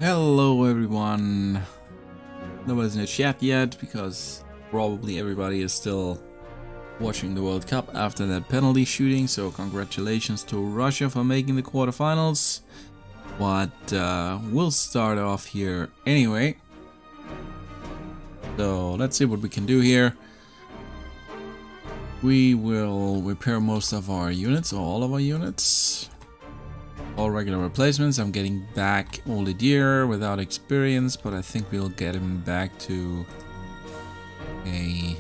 Hello everyone. Nobody's in the chat yet because probably everybody is still watching the World Cup after that penalty shooting, so congratulations to Russia for making the quarterfinals. But we'll start off here anyway. So let's see what we can do here. We will repair most of our units, or all of our units. All regular replacements. I'm getting back Old Deer without experience, but I think we'll get him back to a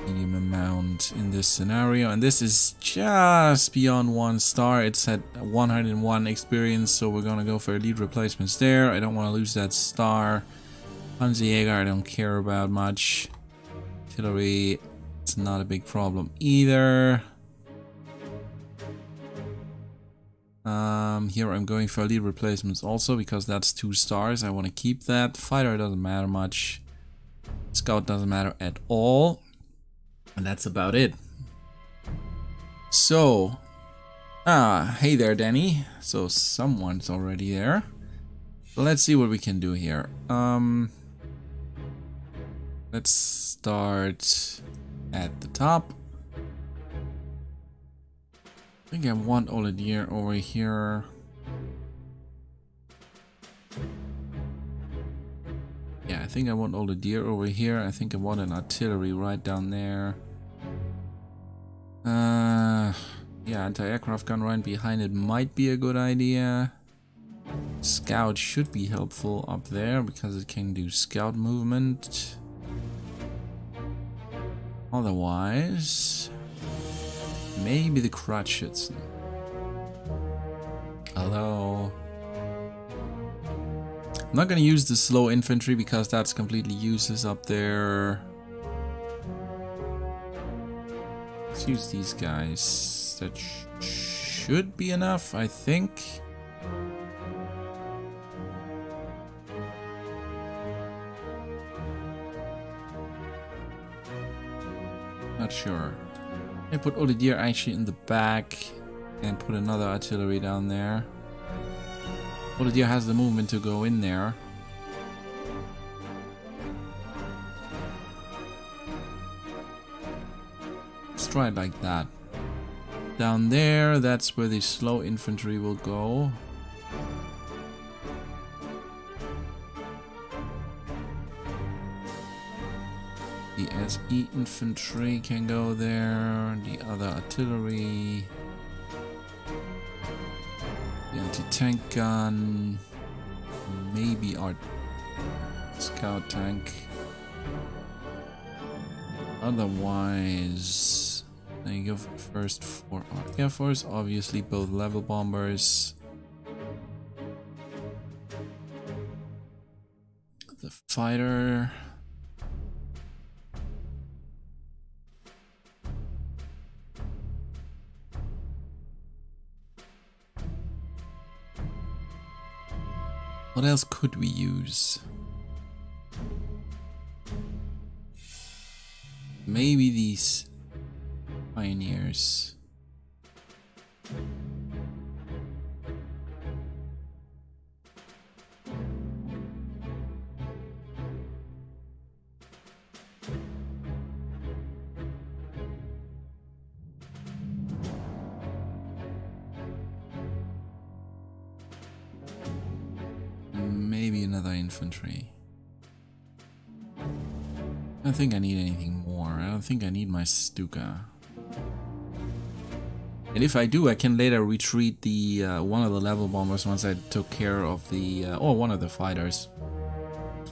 medium amount in this scenario. And this is just beyond 1 star. It's at 101 experience, so we're gonna go for elite replacements there. I don't want to lose that star. Panzer I don't care about much. Artillery, it's not a big problem either. Here I'm going for elite replacements also because that's 2 stars. I want to keep that. Fighter doesn't matter much. Scout doesn't matter at all. And that's about it. So, hey there, Danny. So someone's already there. So let's see what we can do here. Let's start at the top. I think I want Oladier over here. Yeah, I think I want Oladier over here. I think I want an artillery right down there. Yeah, anti-aircraft gun right behind it might be a good idea. Scout should be helpful up there because it can do scout movement. Otherwise, maybe the Kratschützen. Hello. I'm not gonna use the slow infantry because that's completely useless up there. Let's use these guys. That should be enough, I think. Not sure. I put Oladier actually in the back and put another artillery down there. Oladier has the movement to go in there. Let's try it like that. Down there, that's where the slow infantry will go. The SE infantry can go there, the other artillery, the anti-tank gun, maybe our scout tank. Otherwise, I go first for our Air Force, obviously both level bombers. The fighter. What else could we use? Maybe these pioneers. Maybe another infantry. I don't think I need anything more. I don't think I need my Stuka. And if I do, I can later retreat the one of the level bombers once I took care of the or one of the fighters.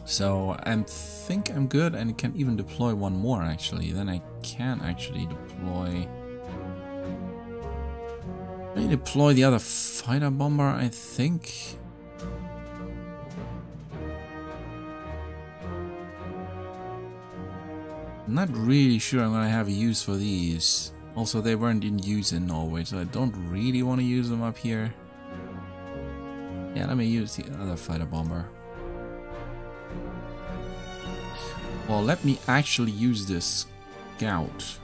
So I think I'm good, and can even deploy one more actually. Then I can actually deploy. Let me deploy the other fighter bomber, I think. I'm not really sure I'm gonna have a use for these. Also, they weren't in use in Norway, so I don't really want to use them up here. Yeah, let me use the other fighter bomber. Well, let me actually use this scout.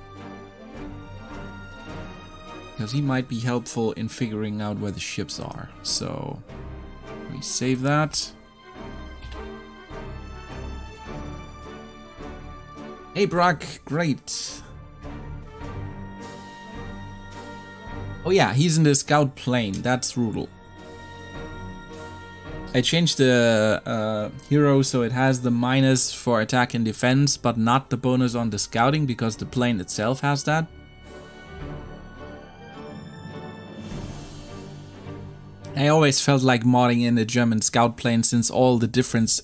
because he might be helpful in figuring out where the ships are. So we save that. Hey Brock, great. Oh yeah, he's in the scout plane. That's brutal. I changed the hero so it has the minus for attack and defense, but not the bonus on the scouting because the plane itself has that. I always felt like modding in the German scout plane since all the different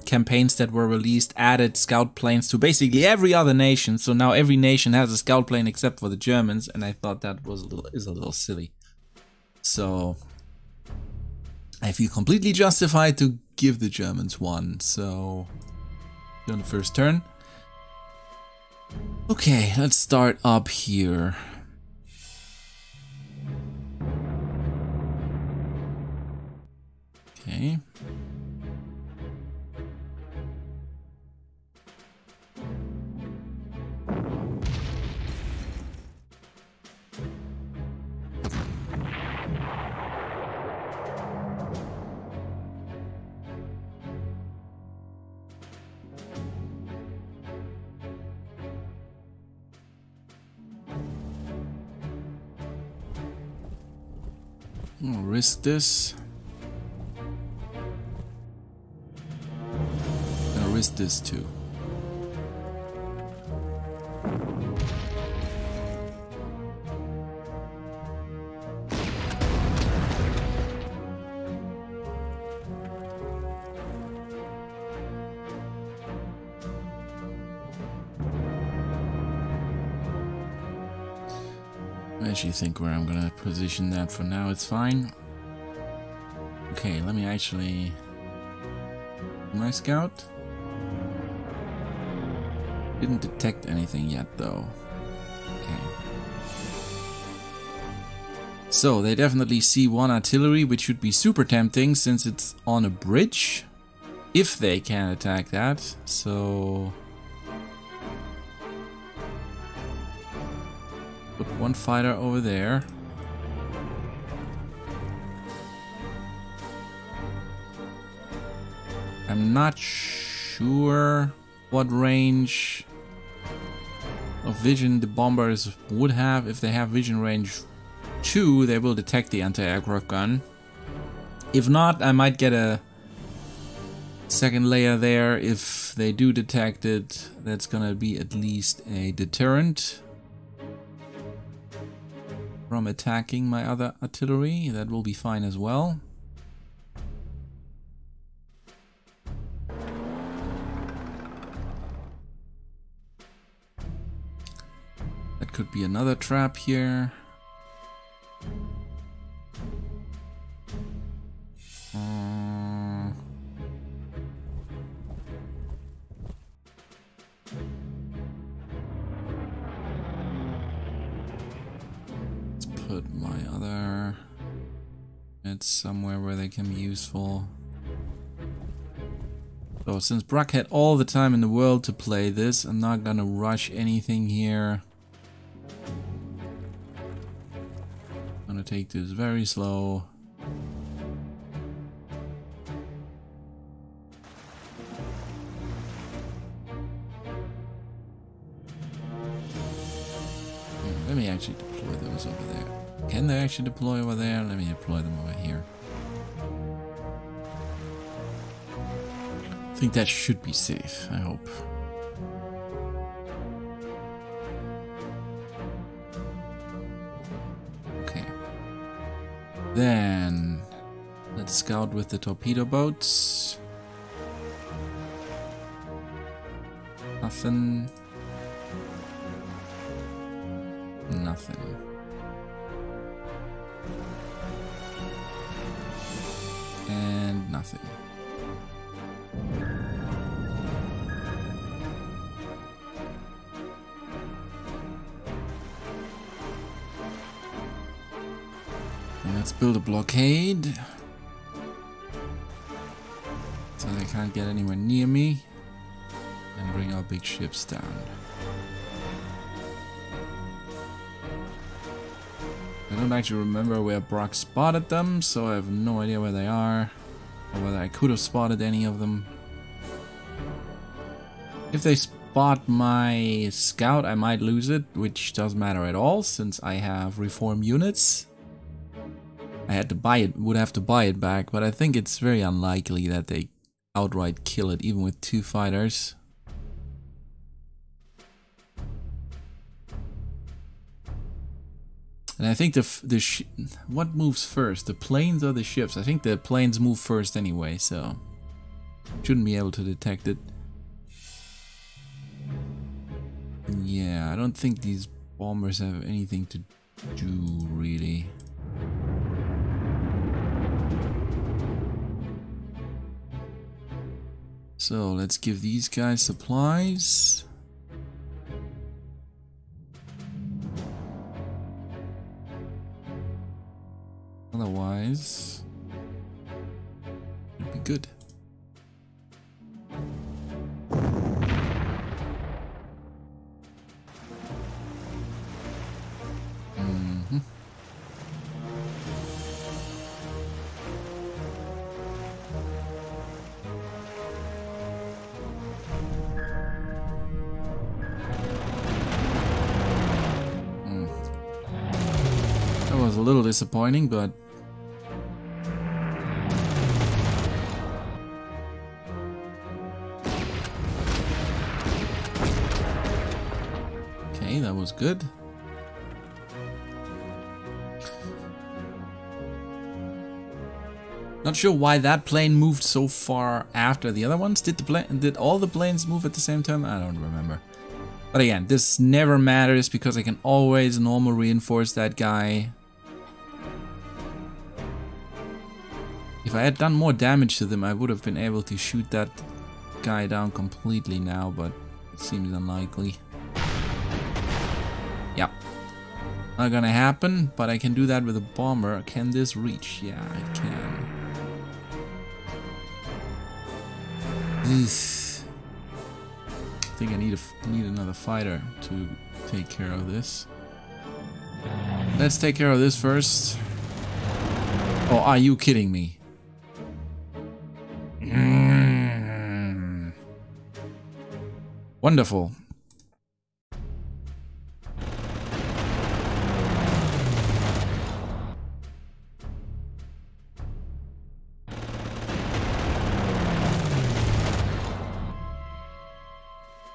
campaigns that were released added scout planes to basically every other nation. So now every nation has a scout plane except for the Germans, and I thought that was a little silly. So I feel completely justified to give the Germans one. So on the first turn. Okay, let's start up here. Okay. I'll risk this. Gonna risk this too. I actually think where I'm gonna position that for now, it's fine. Okay, let me actually... My scout? Didn't detect anything yet though. Okay. So they definitely see one artillery, which should be super tempting since it's on a bridge. If they can attack that, so... Put one fighter over there. I'm not sure what range of vision the bombers would have. If they have vision range 2, they will detect the anti-aircraft gun. If not, I might get a second layer there. If they do detect it, that's gonna be at least a deterrent from attacking my other artillery. That will be fine as well. That could be another trap here. Put my other units somewhere where they can be useful. So since Brock had all the time in the world to play this, I'm not gonna rush anything here. I'm gonna take this very slow. Let me actually deploy those over there. Can they actually deploy over there? Let me deploy them over here. I think that should be safe, I hope. Okay. Then let's scout with the torpedo boats. Nothing. Nothing. And nothing. And let's build a blockade so they can't get anywhere near me, and bring our big ships down. I don't actually remember where Brock spotted them, so I have no idea where they are, or whether I could have spotted any of them. If they spot spot my scout, I might lose it, which doesn't matter at all since I have reform units. I had to buy it, would have to buy it back, but I think it's very unlikely that they outright kill it, even with 2 fighters. And I think what moves first, the planes or the ships? I think the planes move first anyway, so shouldn't be able to detect it. Yeah, I don't think these bombers have anything to do, really. So let's give these guys supplies. Otherwise, it'd be good. That was a little disappointing, but okay, that was good. Not sure why that plane moved so far after the other ones. Did all the planes move at the same time? I don't remember. But again, this never matters because I can always normal reinforce that guy. If I had done more damage to them, I would have been able to shoot that guy down completely now, but it seems unlikely. Yep. Not gonna happen, but I can do that with a bomber. Can this reach? Yeah, it can. I think I need another fighter to take care of this. Let's take care of this first. Oh, are you kidding me? Wonderful.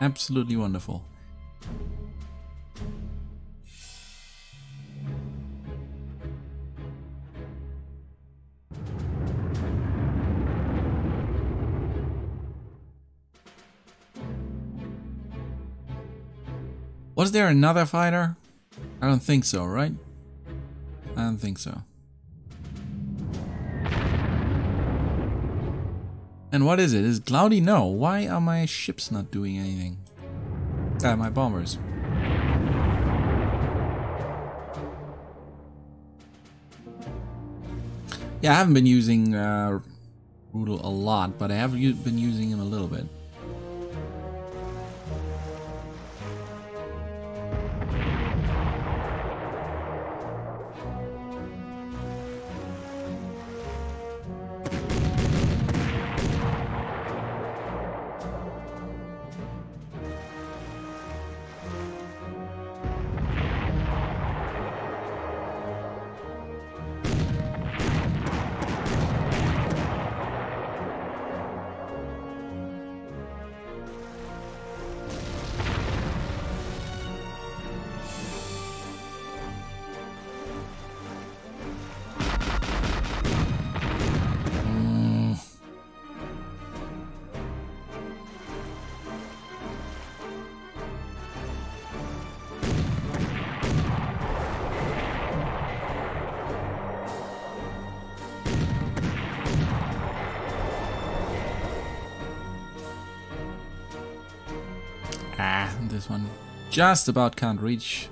Absolutely wonderful. Was there another fighter? I don't think so, right? I don't think so. And what is it? Is it cloudy? No. Why are my ships not doing anything? My bombers. Yeah, I haven't been using Rudel a lot, but I have been using him a little bit. This one just about can't reach.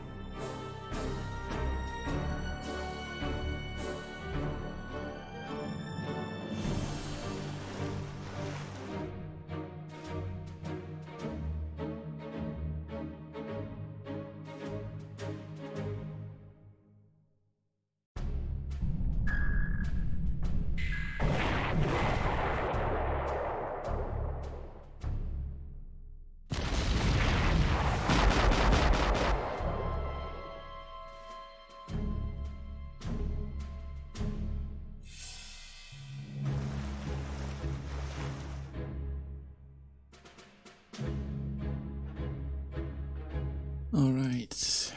All right.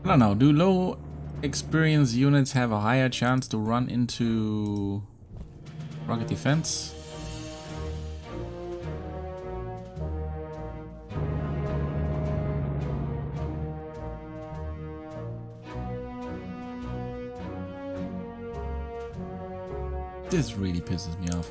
I don't know, do low experience units have a higher chance to run into rocket defense? This really pisses me off.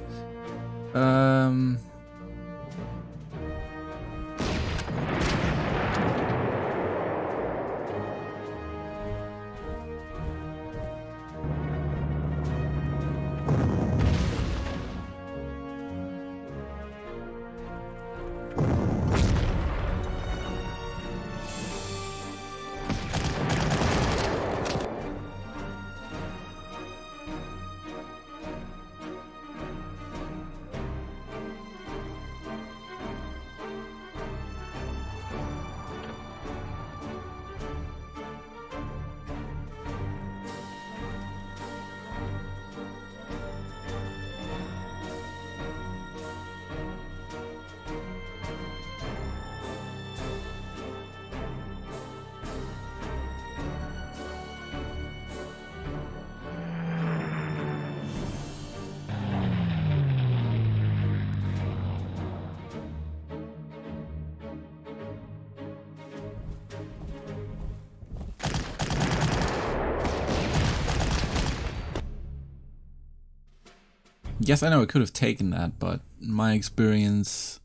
Yes, I know I could have taken that, but in my experience,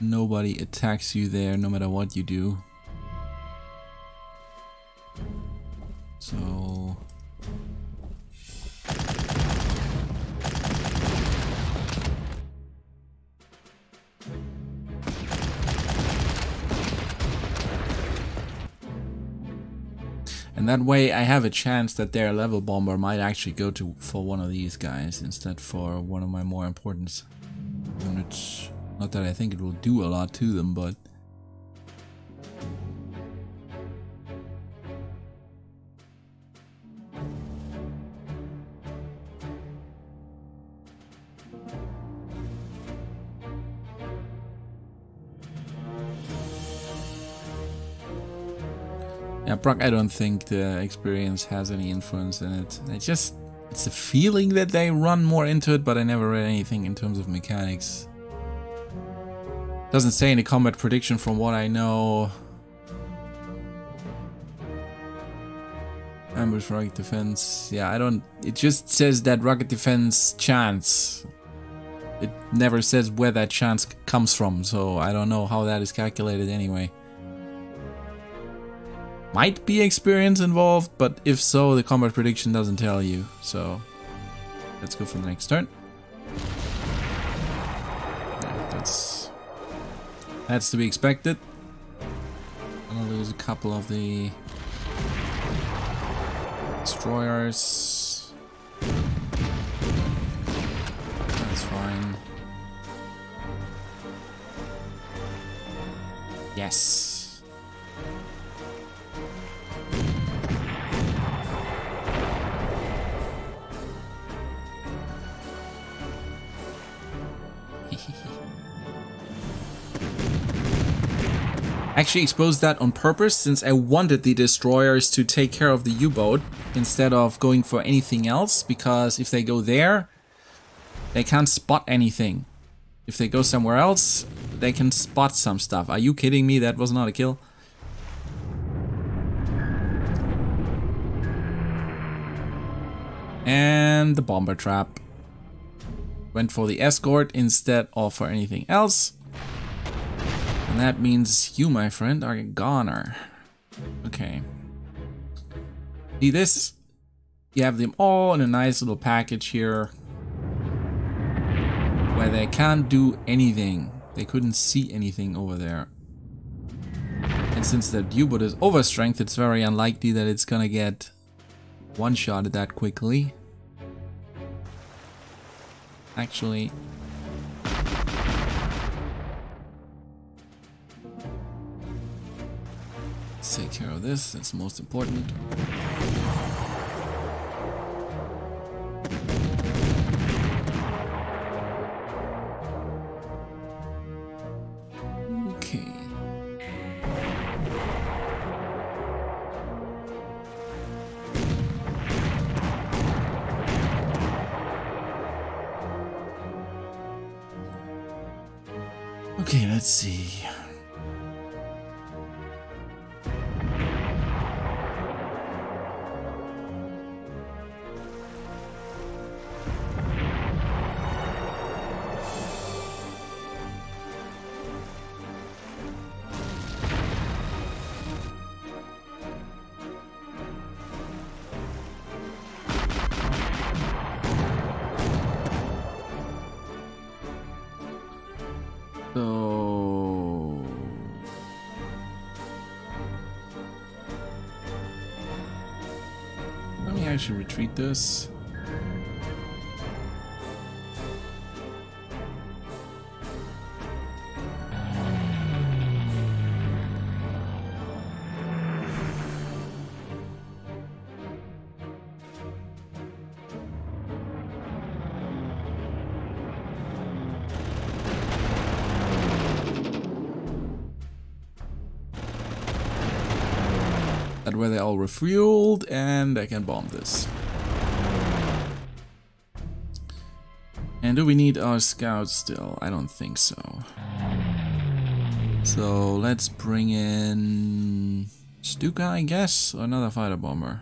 nobody attacks you there no matter what you do. So... and that way I have a chance that their level bomber might actually go for one of these guys instead for one of my more important units. Not that I think it will do a lot to them, but... yeah, Brock, I don't think the experience has any influence in it. It's a feeling that they run more into it, but I never read anything in terms of mechanics. Doesn't say any combat prediction from what I know. Ambush rocket defense. Yeah, I don't... it just says that rocket defense chance. It never says where that chance comes from, so I don't know how that is calculated anyway. Might be experience involved, but if so, the combat prediction doesn't tell you. So let's go for the next turn. Yeah, that's to be expected. I'm gonna lose a couple of the destroyers. That's fine. Yes. Actually exposed that on purpose since I wanted the destroyers to take care of the U-boat instead of going for anything else, because if they go there, they can't spot anything. If they go somewhere else, they can spot some stuff. Are you kidding me? That was not a kill. And the bomber trap. Went for the escort instead of for anything else. And that means you, my friend, are a goner. Okay. See this? You have them all in a nice little package here, where they can't do anything. They couldn't see anything over there. And since that U-boat is overstrength, it's very unlikely that it's gonna get one-shotted that quickly. Actually... Let's take care of this, that's most important. Okay. Okay, let's see. So let me actually retreat this. That way they all refueled and I can bomb this. And do we need our scouts still? I don't think so. So let's bring in Stuka, I guess, or another fighter bomber.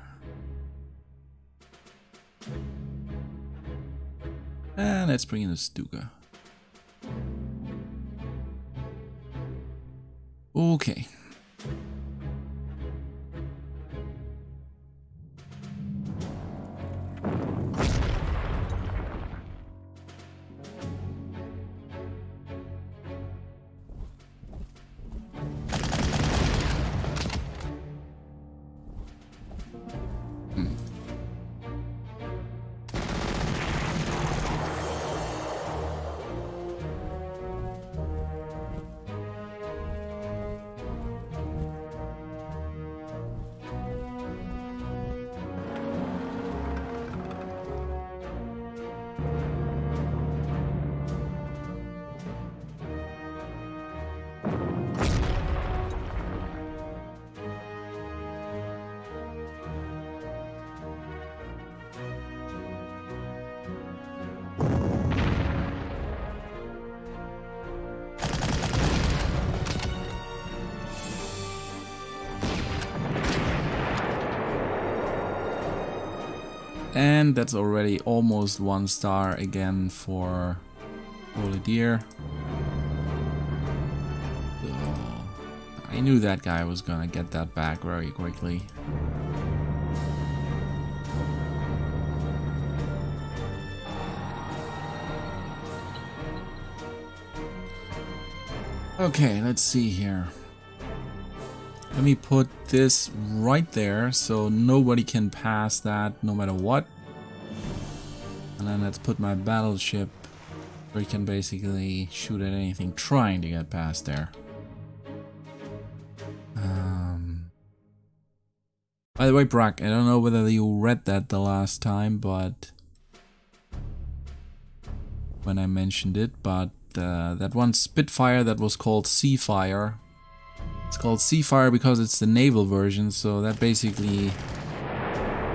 And let's bring in the Stuka. Okay. And that's already almost 1 star again for Holy Deer. So I knew that guy was gonna get that back very quickly. Okay, let's see here. Let me put this right there so nobody can pass that no matter what. And then let's put my battleship where you can basically shoot at anything trying to get past there. By the way, Brack, I don't know whether you read that the last time, but when I mentioned it, but that one Spitfire that was called Seafire. It's called Seafire because it's the naval version, so that basically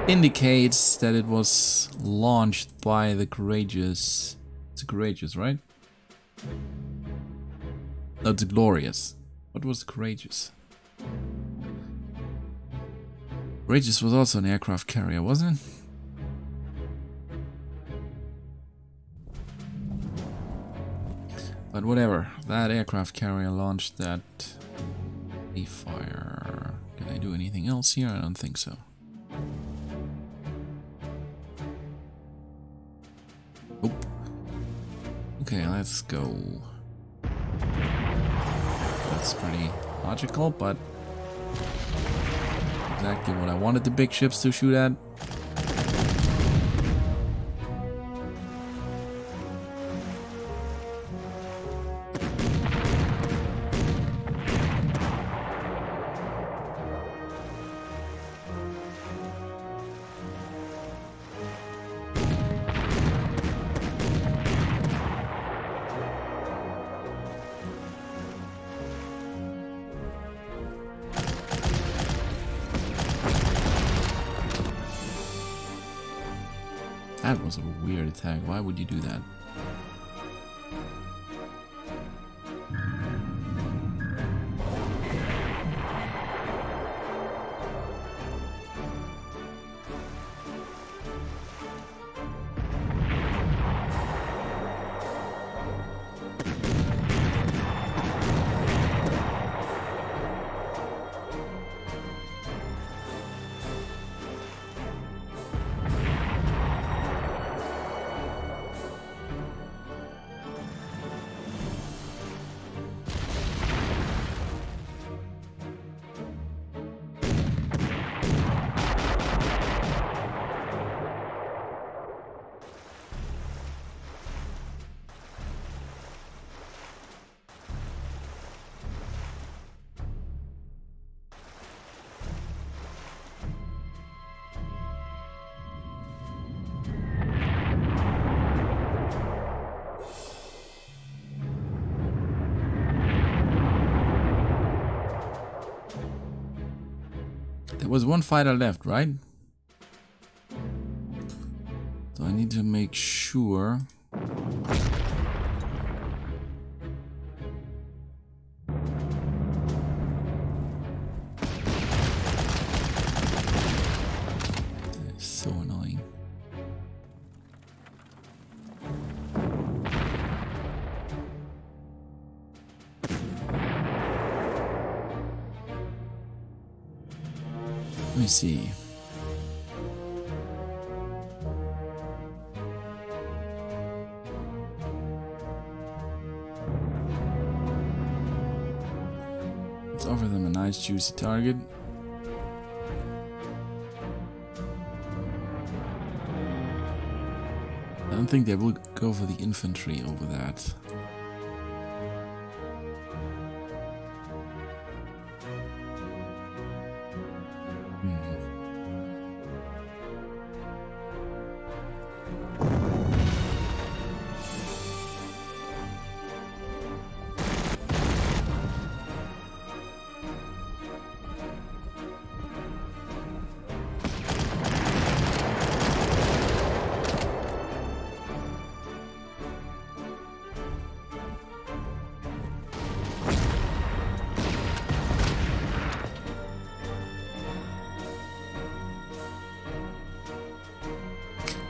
indicates that it was launched by the Courageous. It's a Courageous, right? No, it's a Glorious. What was the Courageous? Courageous was also an aircraft carrier, wasn't it? But whatever, that aircraft carrier launched that fire. Did I do anything else here? I don't think so. Nope. Okay, let's go. That's pretty logical, but exactly what I wanted the big ships to shoot at. That was a weird attack. Why would you do that? There was one fighter left, right? So I need to make sure. That's so annoying. Let me see. Let's offer them a nice juicy target. I don't think they will go for the infantry over that.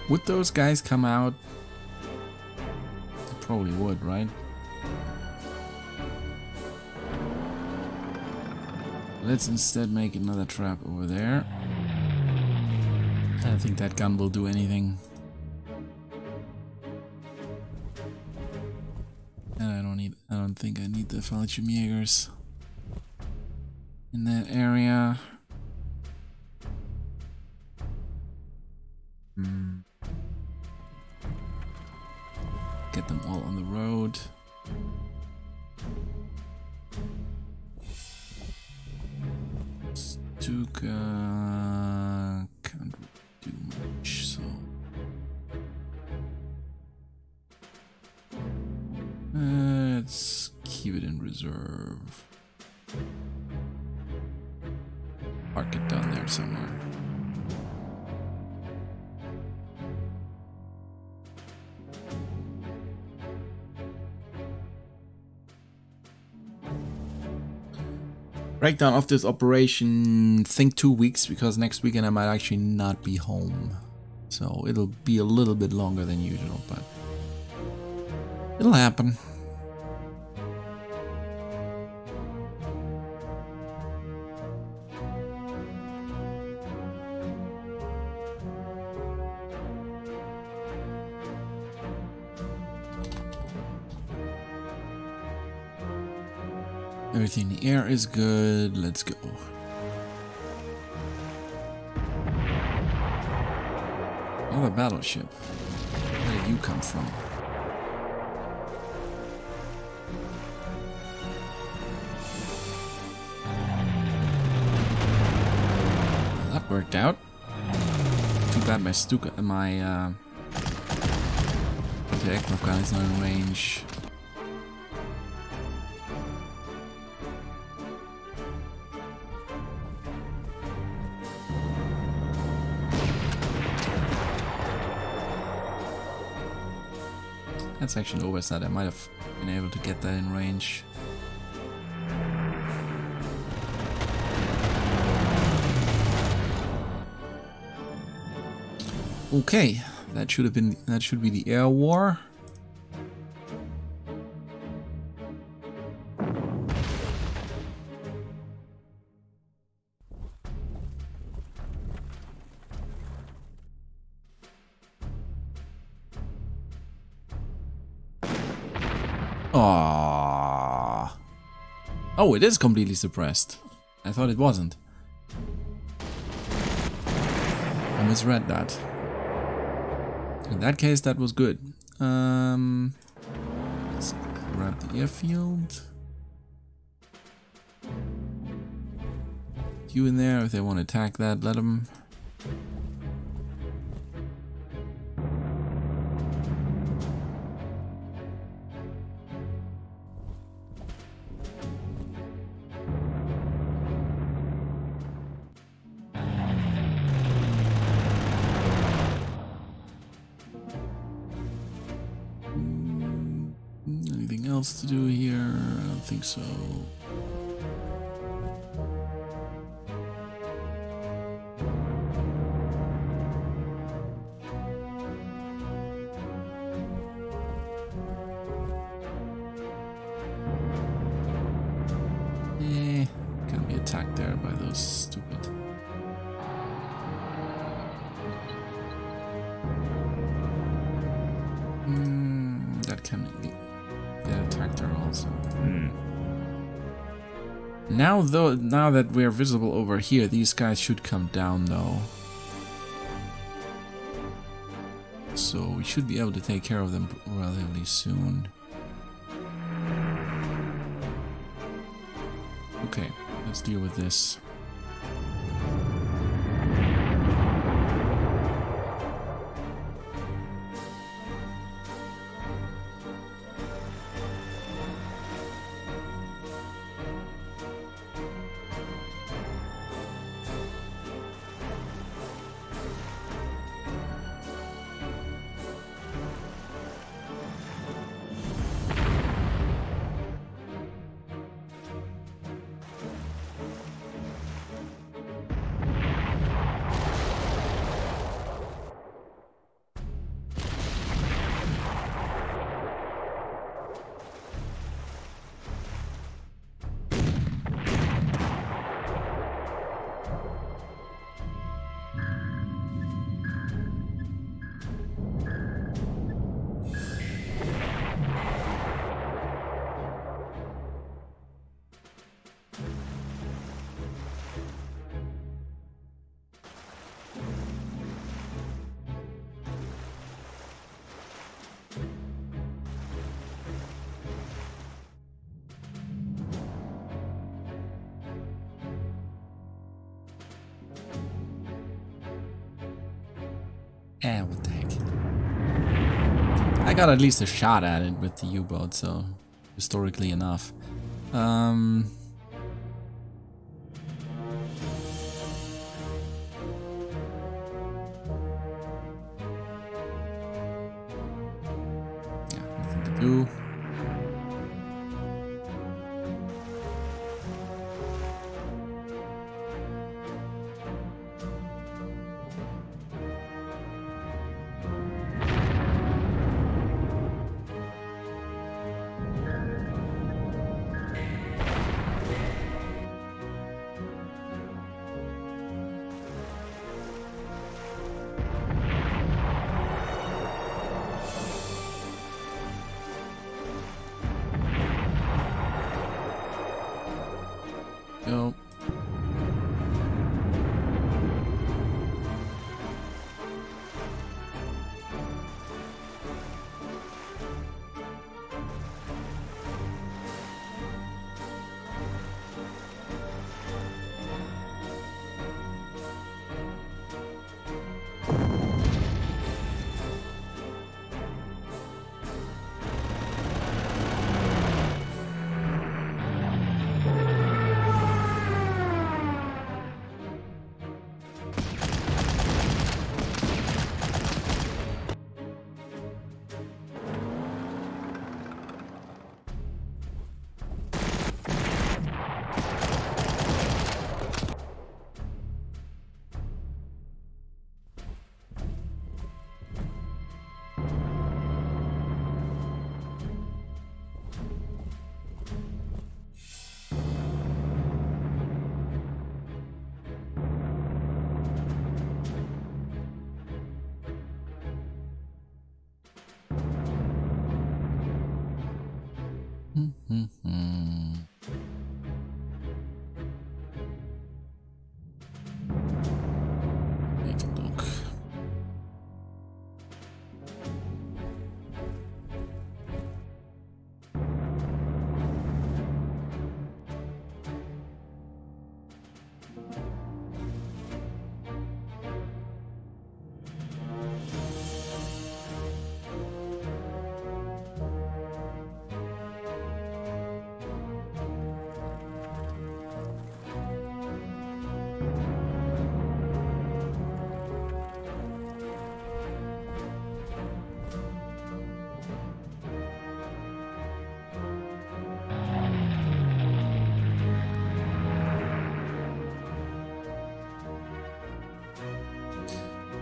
Would those guys come out? They probably would, right? Let's instead make another trap over there. I don't think that gun will do anything. And I don't think I need the Fallschirmjägers in that area. Get them all on the road. Stuka can't do much, so let's keep it in reserve. Park it down there somewhere. Breakdown of this operation, think 2 weeks, because next weekend I might actually not be home. So it'll be a little bit longer than usual, but it'll happen. Everything in the air is good. Let's go. Another battleship. Where did you come from? Well, that worked out. Too bad my Stuka, my aircraft gun is not in range. That's actually an oversight. I might have been able to get that in range. Okay, that should be the air war. Aww. Oh, it is completely suppressed. I thought it wasn't. I misread that. In that case, that was good. Let's grab the airfield. You in there, if they want to attack that, let them. Anything else to do here? I don't think so. Can't be attacked there by those stupid. That can be. They attacked her also. Now that we're visible over here, these guys should come down though. So we should be able to take care of them relatively soon. Okay, let's deal with this. What the heck? I got at least a shot at it with the U-boat, so historically enough. Yeah, nothing to do.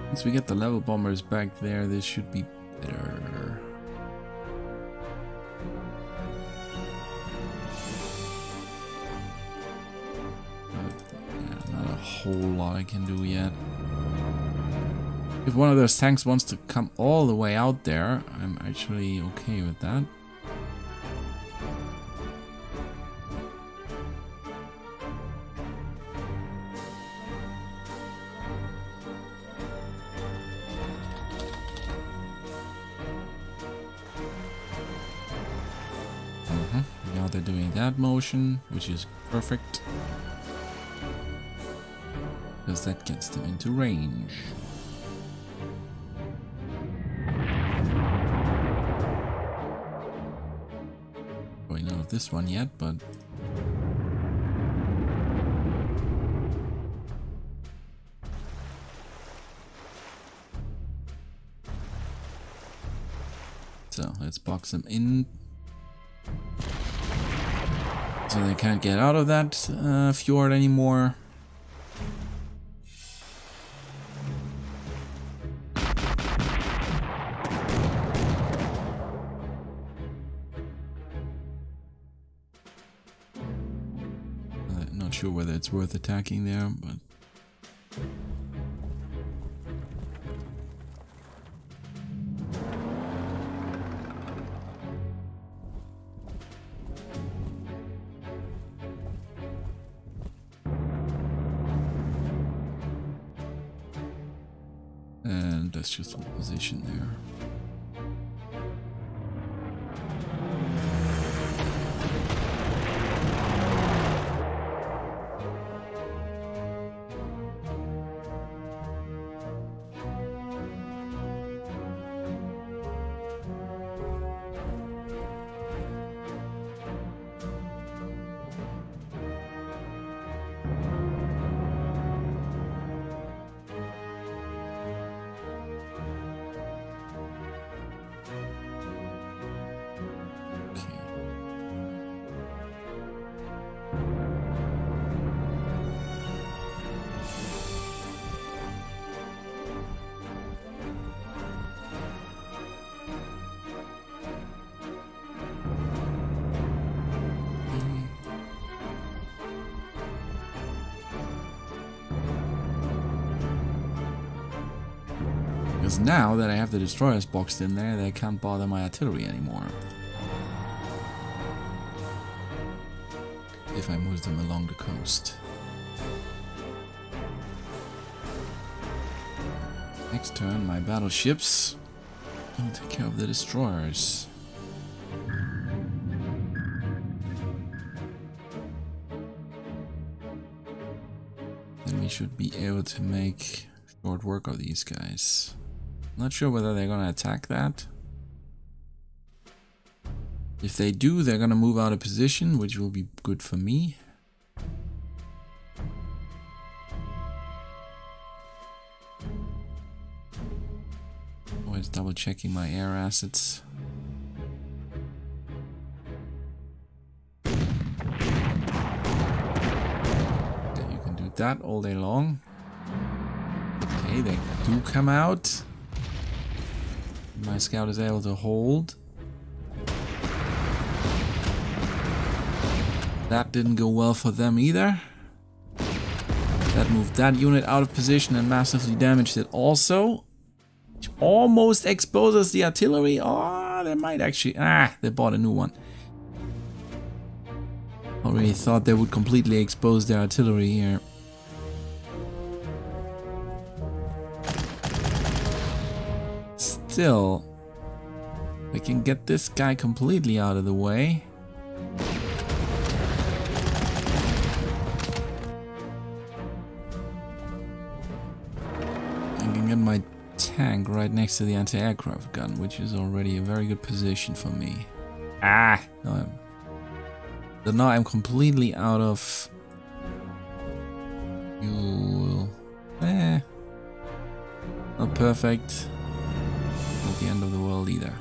Once we get the level bombers back there, this should be better. Not a whole lot I can do yet. If one of those tanks wants to come all the way out there, I'm actually okay with that. Now they're doing that motion, which is perfect. Because that gets them into range. Probably not of this one yet, but... So, let's box them in. So they can't get out of that fjord anymore. Not sure whether it's worth attacking there, but... And that's just one position there. Because now that I have the destroyers boxed in there, they can't bother my artillery anymore. If I move them along the coast. Next turn, my battleships will take care of the destroyers. Then we should be able to make short work of these guys. Not sure whether they're gonna attack that. If they do, they're gonna move out of position, which will be good for me. Always double checking my air assets. Okay, you can do that all day long. Okay, they do come out. My scout is able to hold. That didn't go well for them either. That moved that unit out of position and massively damaged it also. Which almost exposes the artillery. Oh, they might actually... they bought a new one. Already thought they would completely expose their artillery here. Still, I can get this guy completely out of the way. I can get my tank right next to the anti-aircraft gun, which is already a very good position for me. So now I'm completely out of fuel. Not perfect. Not the end of the world either.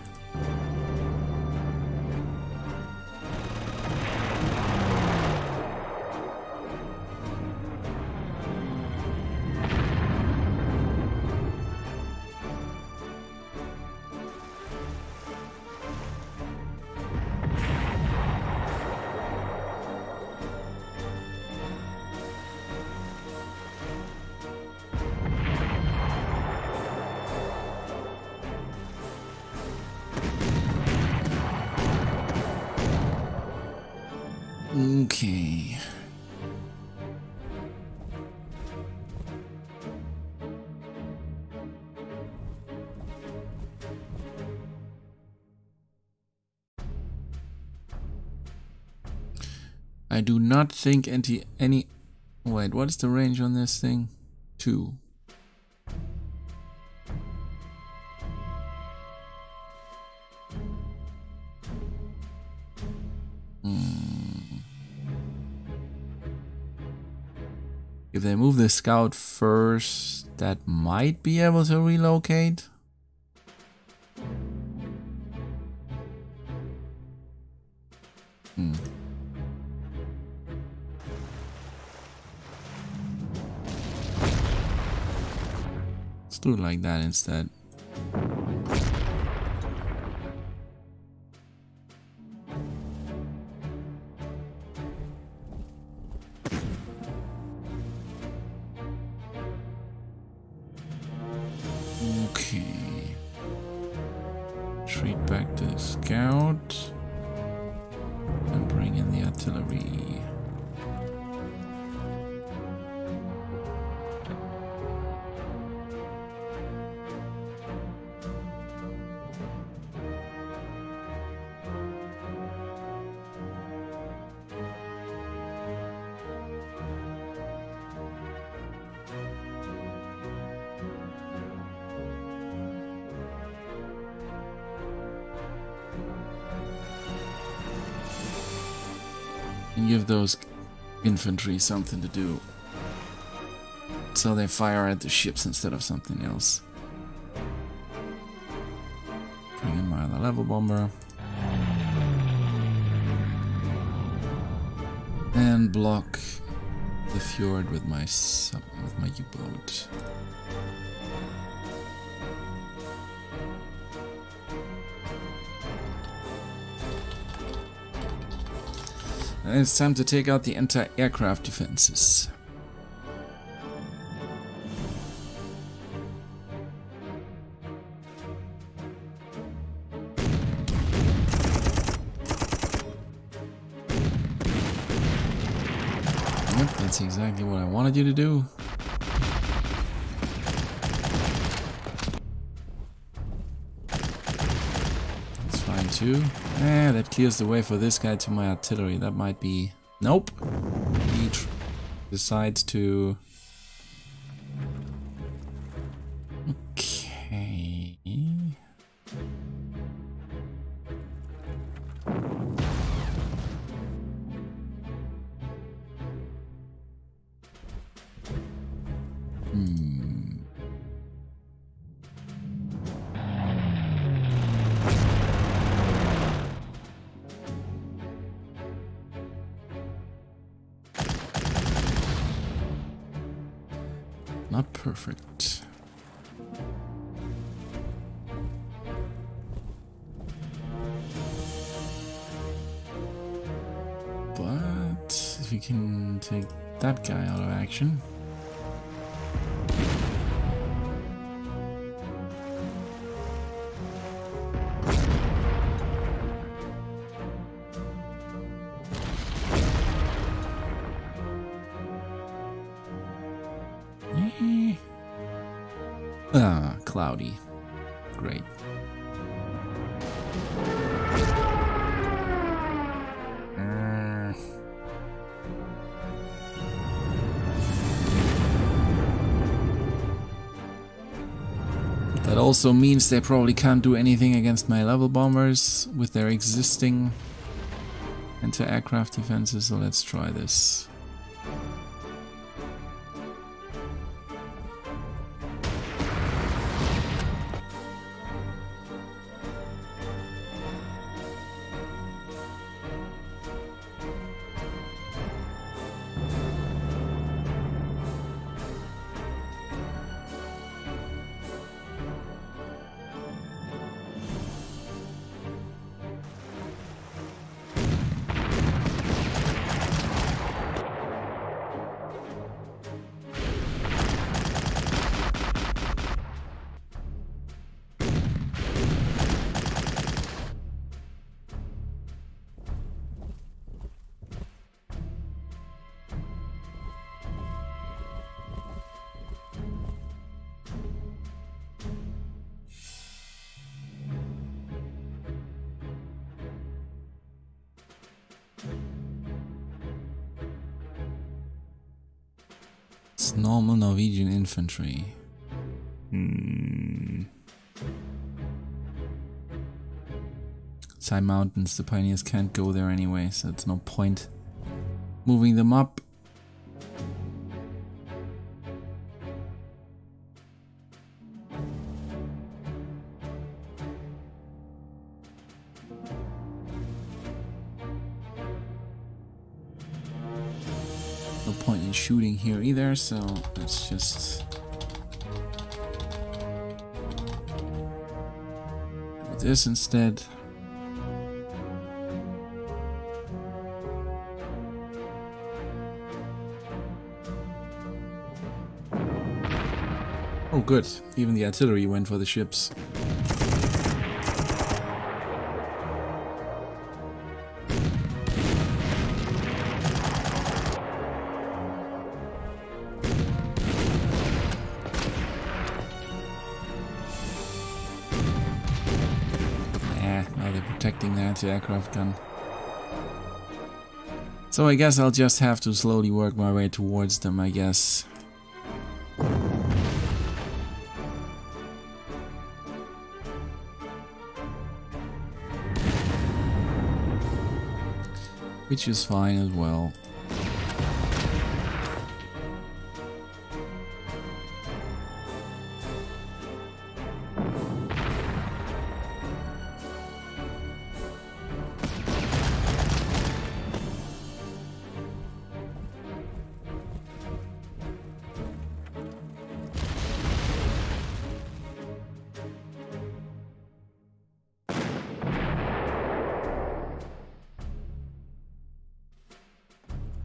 I do not think any... Wait, what is the range on this thing? 2. If they move the scout first, that might be able to relocate. Let's do it like that instead. Okay. Retreat back to the scout and bring in the artillery. And give those infantry something to do, so they fire at the ships instead of something else. Bring in my other level bomber and block the fjord with my U-boat. And it's time to take out the anti-aircraft defenses. Yep, that's exactly what I wanted you to do. That's fine too. That clears the way for this guy to my artillery. That might be... Nope. He decides to... Okay... Not perfect. But if we can take that guy out of action. Cloudy. Great. That also means they probably can't do anything against my level bombers with their existing anti-aircraft defenses, so let's try this. Normal Norwegian infantry. Side mountains, the pioneers can't go there anyway, so it's no point moving them up. No point in shooting here either, so let's just do this instead. Oh good, even the artillery went for the ships. Now they're protecting the anti-aircraft gun. So I guess I'll just have to slowly work my way towards them, I guess. Which is fine as well.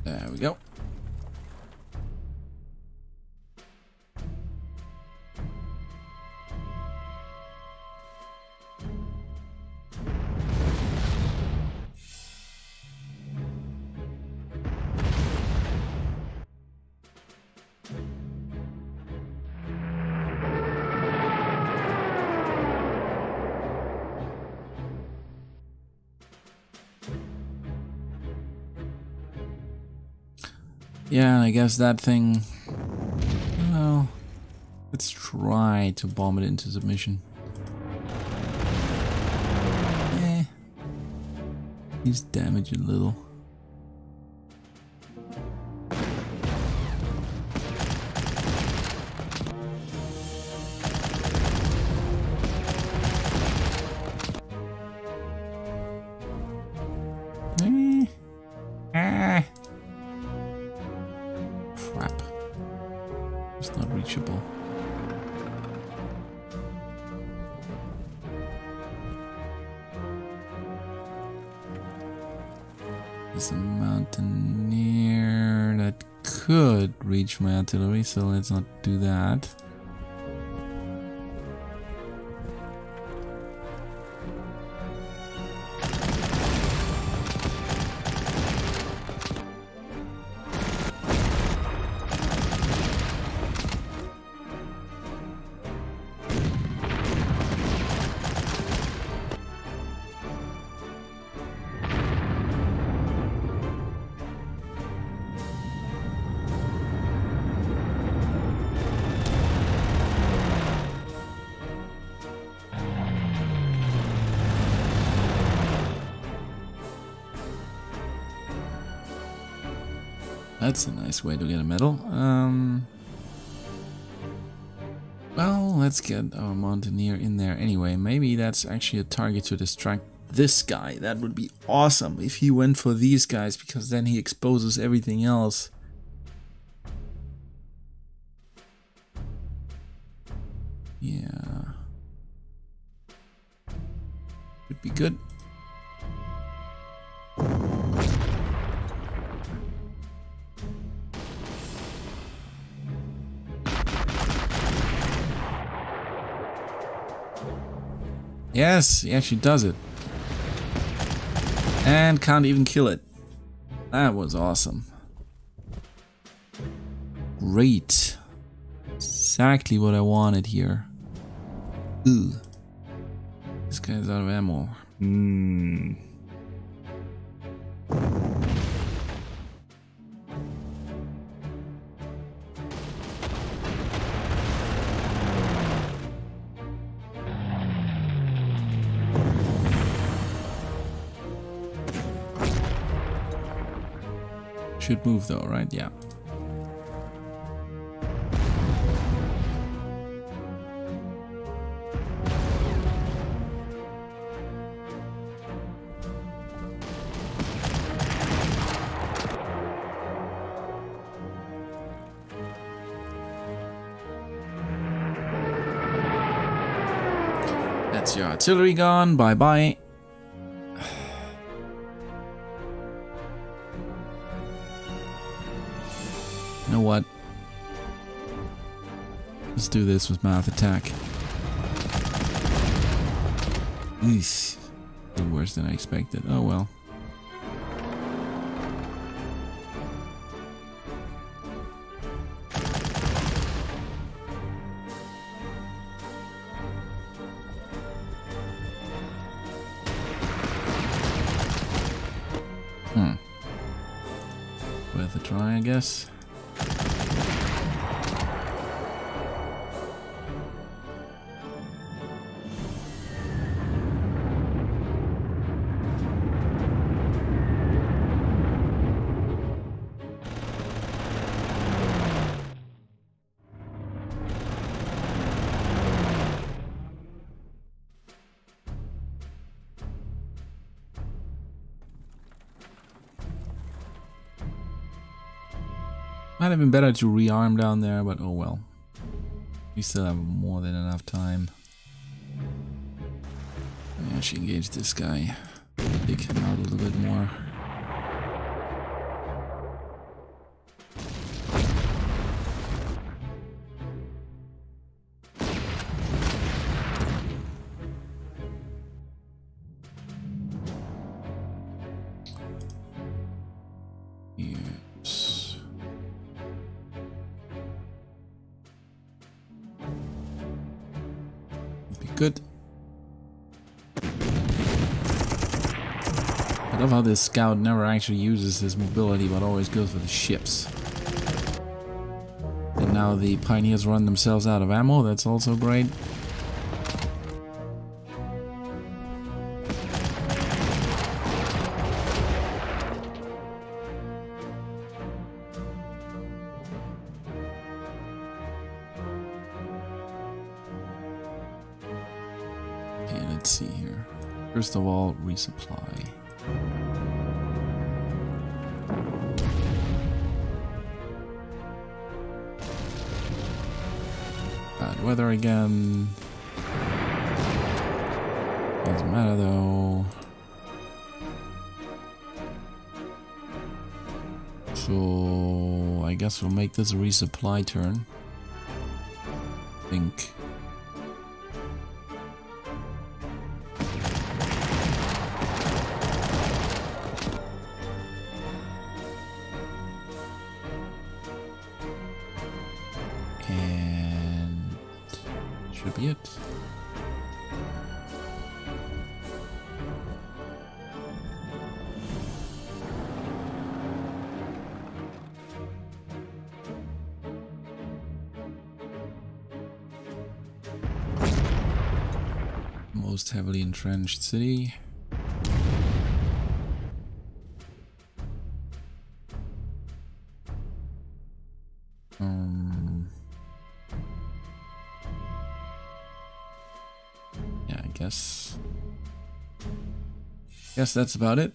There we go. Yeah, I guess that thing, well, let's try to bomb it into submission. He's damaged a little. Crap. It's not reachable. There's a mountaineer that could reach my artillery, so let's not do that. That's a nice way to get a medal. Well, let's get our mountaineer in there anyway. Maybe that's actually a target to distract this guy. That would be awesome if he went for these guys, because then he exposes everything else. Yeah. Could be good. Yes, he actually does it. And can't even kill it. That was awesome. Great. Exactly what I wanted here. Ooh. This guy's out of ammo. Should move though, right? Yeah. That's your artillery gone. Bye bye. You know what? Let's do this with math attack. Eesh. Did worse than I expected. Oh well. Worth a try, I guess. Might have been better to rearm down there, but oh well. We still have more than enough time. Let me actually engage this guy. Dig him out a little bit more. Good. I love how this scout never actually uses his mobility, but always goes for the ships. And now the pioneers run themselves out of ammo. That's also great. Let's see here. First of all, resupply. Bad weather again. Doesn't matter though. So I guess we'll make this a resupply turn. I think. Should be it. Most heavily entrenched city. Guess that's about it.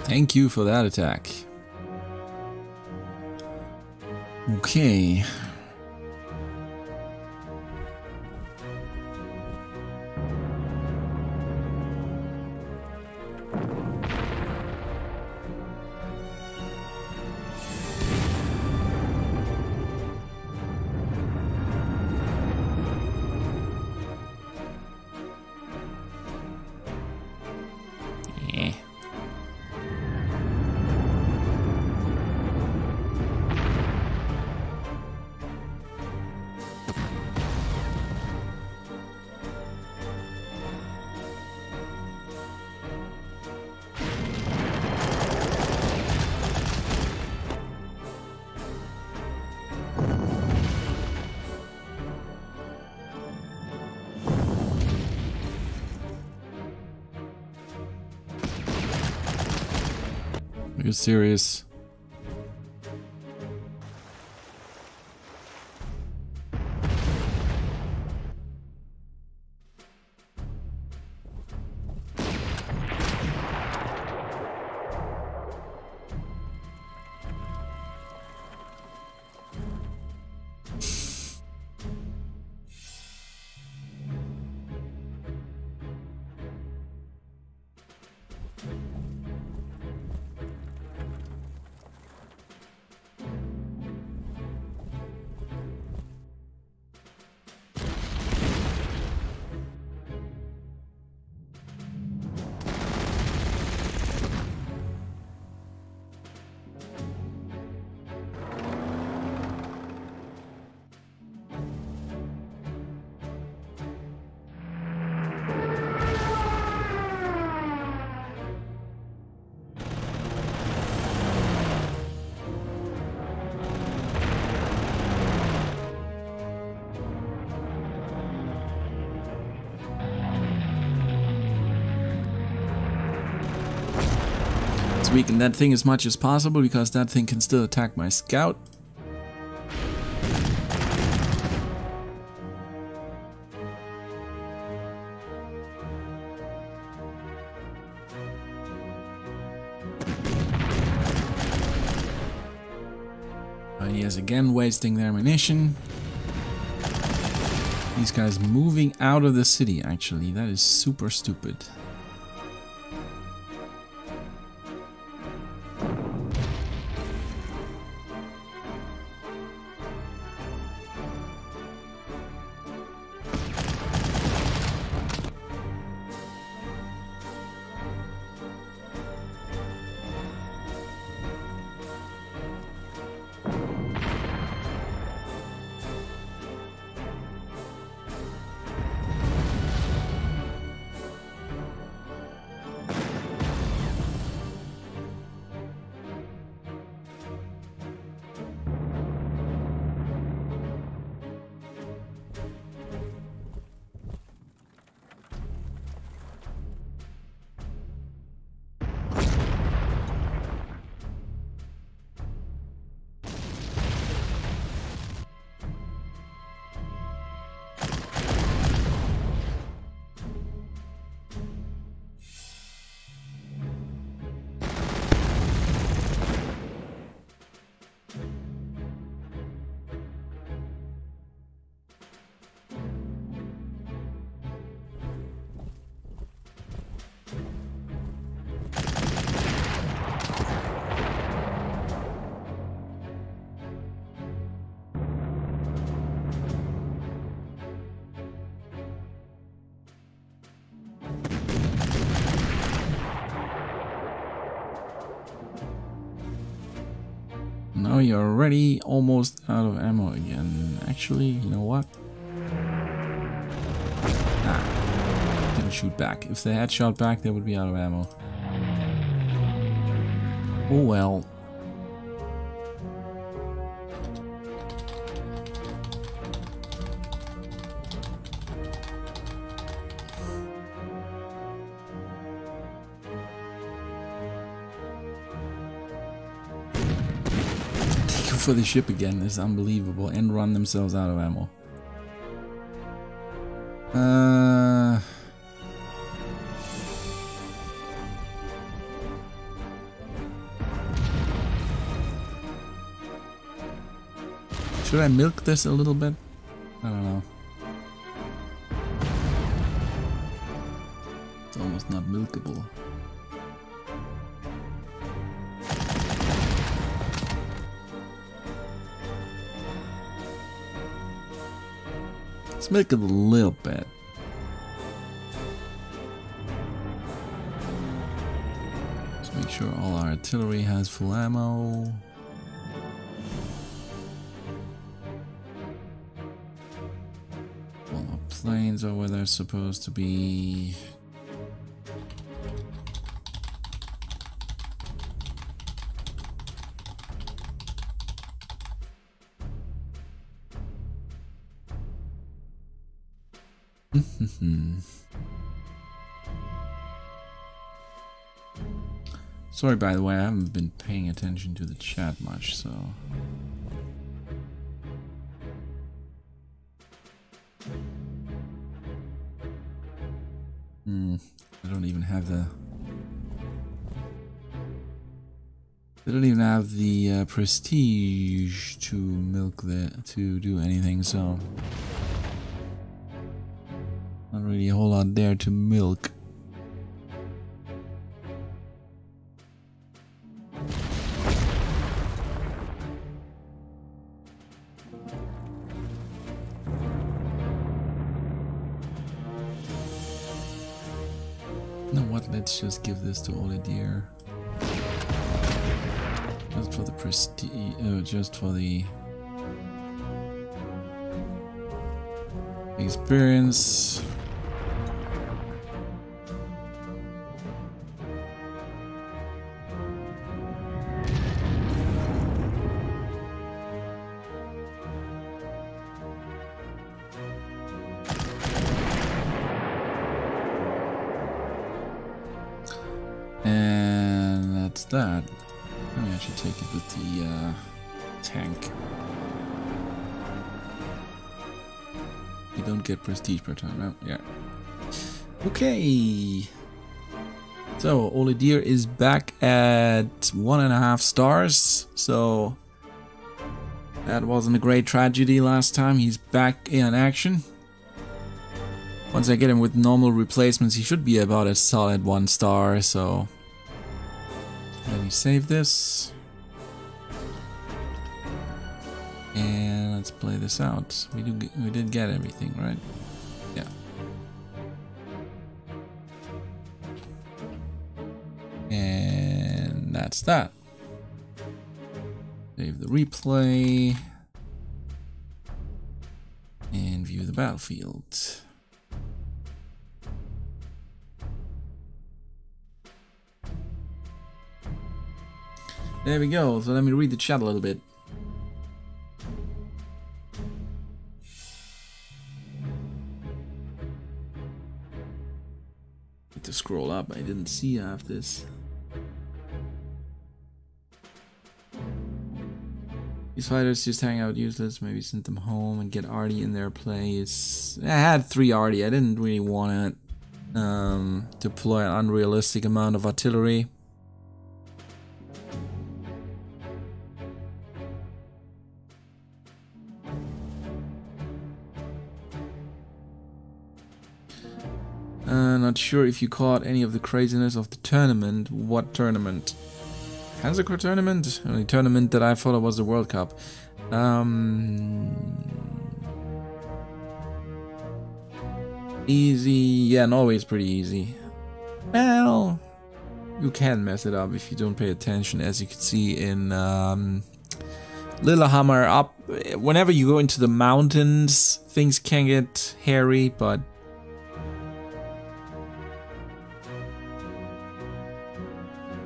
Thank you for that attack. Okay. Are you serious? Weaken that thing as much as possible because that thing can still attack my scout. And he is again wasting their ammunition. These guys moving out of the city, actually, that is super stupid. Now you're already almost out of ammo again. Actually, you know what? Ah, didn't shoot back. If they had shot back, they would be out of ammo. Oh well. For the ship again is unbelievable and run themselves out of ammo. Should I milk this a little bit? I don't know. It's almost not milkable. Let's milk it a little bit. Let's make sure all our artillery has full ammo. All our planes are where they're supposed to be. Sorry, by the way, I haven't been paying attention to the chat much, so... I don't even have the... I don't even have the prestige to milk to do anything, so... Not really a whole lot there to milk. You know what, let's just give this to Olidier. Just for the prestige, just for the experience. And that's that. I should take it with the tank. You don't get prestige per turn, no? Yeah. Okay. So Olidier is back at 1.5 stars. So that wasn't a great tragedy last time. He's back in action. Once I get him with normal replacements, he should be about a solid 1 star. So let me save this. And let's play this out. We did get everything, right? Yeah. And that's that. Save the replay. And view the battlefield. There we go. So let me read the chat a little bit. Need to scroll up. I didn't see half this. These fighters just hang out useless. Maybe send them home and get Artie in their place. I had 3 Artie. I didn't really want to deploy an unrealistic amount of artillery. Not sure if you caught any of the craziness of the tournament. What tournament? Panzer tournament? The only tournament that I followed was the World Cup. Easy. Yeah, Norway is pretty easy. Well, you can mess it up if you don't pay attention, as you can see in Lillehammer up. Whenever you go into the mountains, things can get hairy, but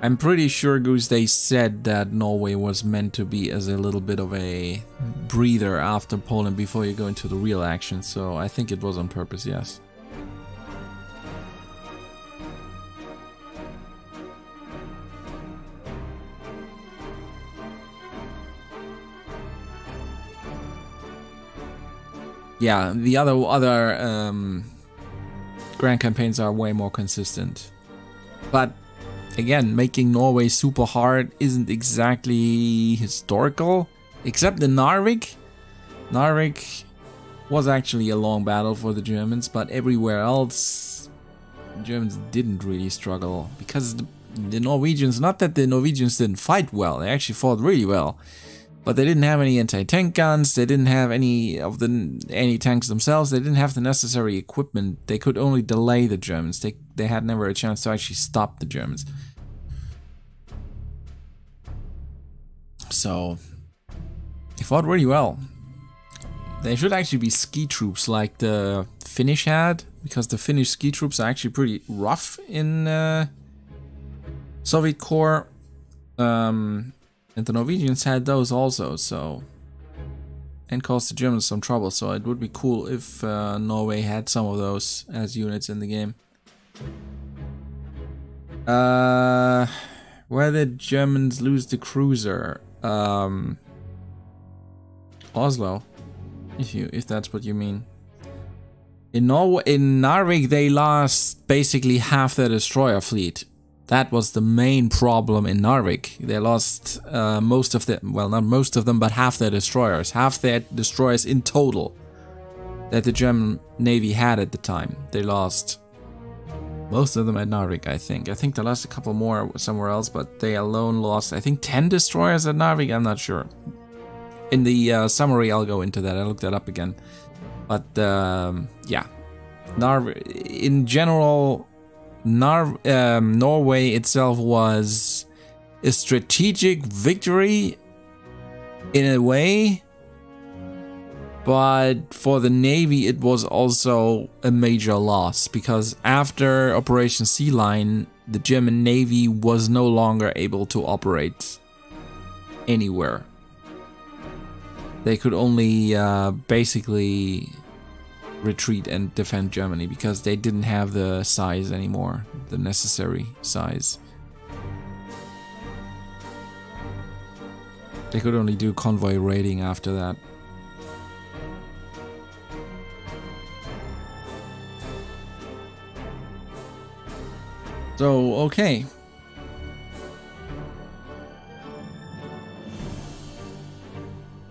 I'm pretty sure, Goose, they said that Norway was meant to be as a little bit of a breather after Poland before you go into the real action, so I think it was on purpose, yes. Yeah, the other grand campaigns are way more consistent. But again, making Norway super hard isn't exactly historical, except in Narvik. Narvik was actually a long battle for the Germans, but everywhere else, the Germans didn't really struggle because the Norwegians, not that the Norwegians didn't fight well, they actually fought really well, but they didn't have any anti-tank guns, they didn't have any of the anti-tanks themselves, they didn't have the necessary equipment, they could only delay the Germans, they had never a chance to actually stop the Germans. So, they fought really well. They should actually be ski troops like the Finnish had, because the Finnish ski troops are actually pretty rough in Soviet Corps. And the Norwegians had those also, so, and caused the Germans some trouble, so it would be cool if Norway had some of those as units in the game. Where did Germans lose the cruiser? Oslo, if that's what you mean. In Norway, in Narvik, they lost basically half their destroyer fleet. That was the main problem in Narvik. They lost most of them, well, not most of them, but half their destroyers. Half their destroyers in total that the German Navy had at the time. They lost most of them at Narvik, I think. I think they lost a couple more somewhere else, but they alone lost, I think, 10 destroyers at Narvik. I'm not sure. In the summary, I'll go into that. I looked that up again. But yeah, in general, Norway itself was a strategic victory in a way, but for the Navy it was also a major loss, because after Operation Sea Lion, the German Navy was no longer able to operate anywhere. They could only basically retreat and defend Germany because they didn't have the size anymore, the necessary size. They could only do convoy raiding after that. So, okay.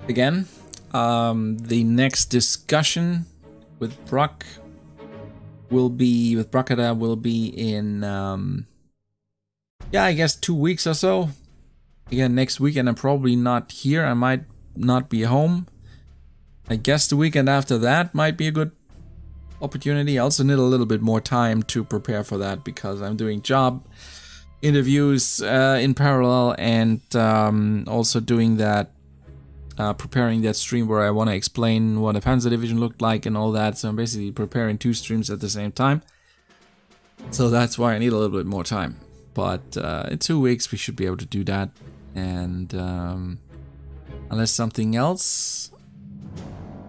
Again, the next discussion with Brock will be, with Brockada will be in, yeah, I guess 2 weeks or so. Again, next weekend I'm probably not here. I might not be home. I guess the weekend after that might be a good opportunity. I also need a little bit more time to prepare for that because I'm doing job interviews in parallel, and also doing that, preparing that stream where I want to explain what a Panzer division looked like and all that. So I'm basically preparing 2 streams at the same time. So that's why I need a little bit more time. But in 2 weeks we should be able to do that. And unless something else,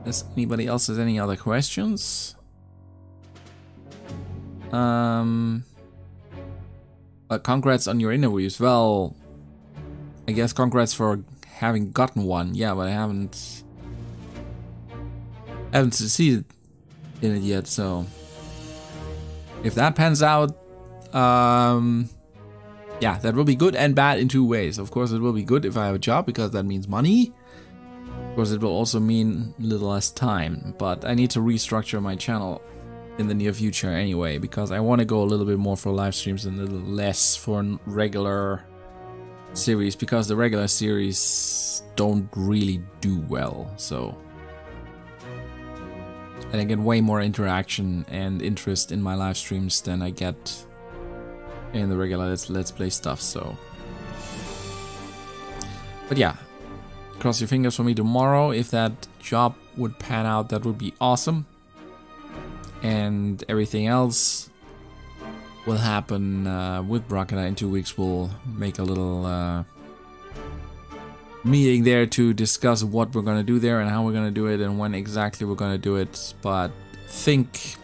unless anybody else has any other questions. But congrats on your interviews. Well, I guess congrats for having gotten one. Yeah, but I haven't succeeded in it yet. So if that pans out, yeah, that will be good and bad in 2 ways. Of course, it will be good if I have a job because that means money. Of course, it will also mean a little less time. But I need to restructure my channel in the near future anyway, because I want to go a little bit more for live streams and a little less for regular series, because the regular series don't really do well. So, and I get way more interaction and interest in my live streams than I get in the regular let's play stuff. So, but yeah, cross your fingers for me tomorrow. If that job would pan out, that would be awesome. And everything else will happen with Brockada in 2 weeks. We'll make a little meeting there to discuss what we're going to do there and how we're going to do it and when exactly we're going to do it. But think,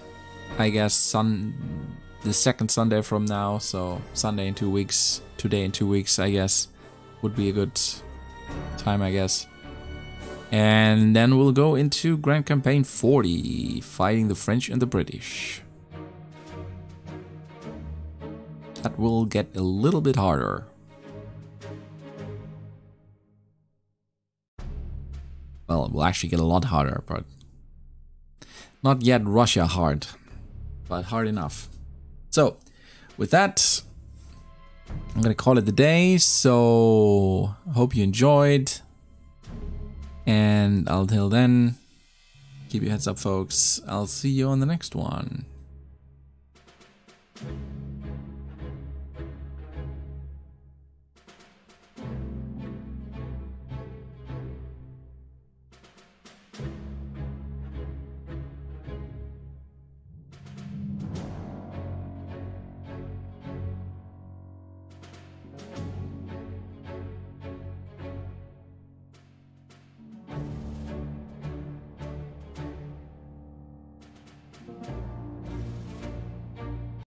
I guess, the second Sunday from now, so Sunday in 2 weeks, today in 2 weeks, I guess, would be a good time, I guess. And then we'll go into Grand Campaign 40, fighting the French and the British. That will get a little bit harder. Well, it will actually get a lot harder, but not yet Russia hard, but hard enough. So, with that, I'm gonna call it the day. So, hope you enjoyed. And until then, keep your heads up, folks. I'll see you on the next one.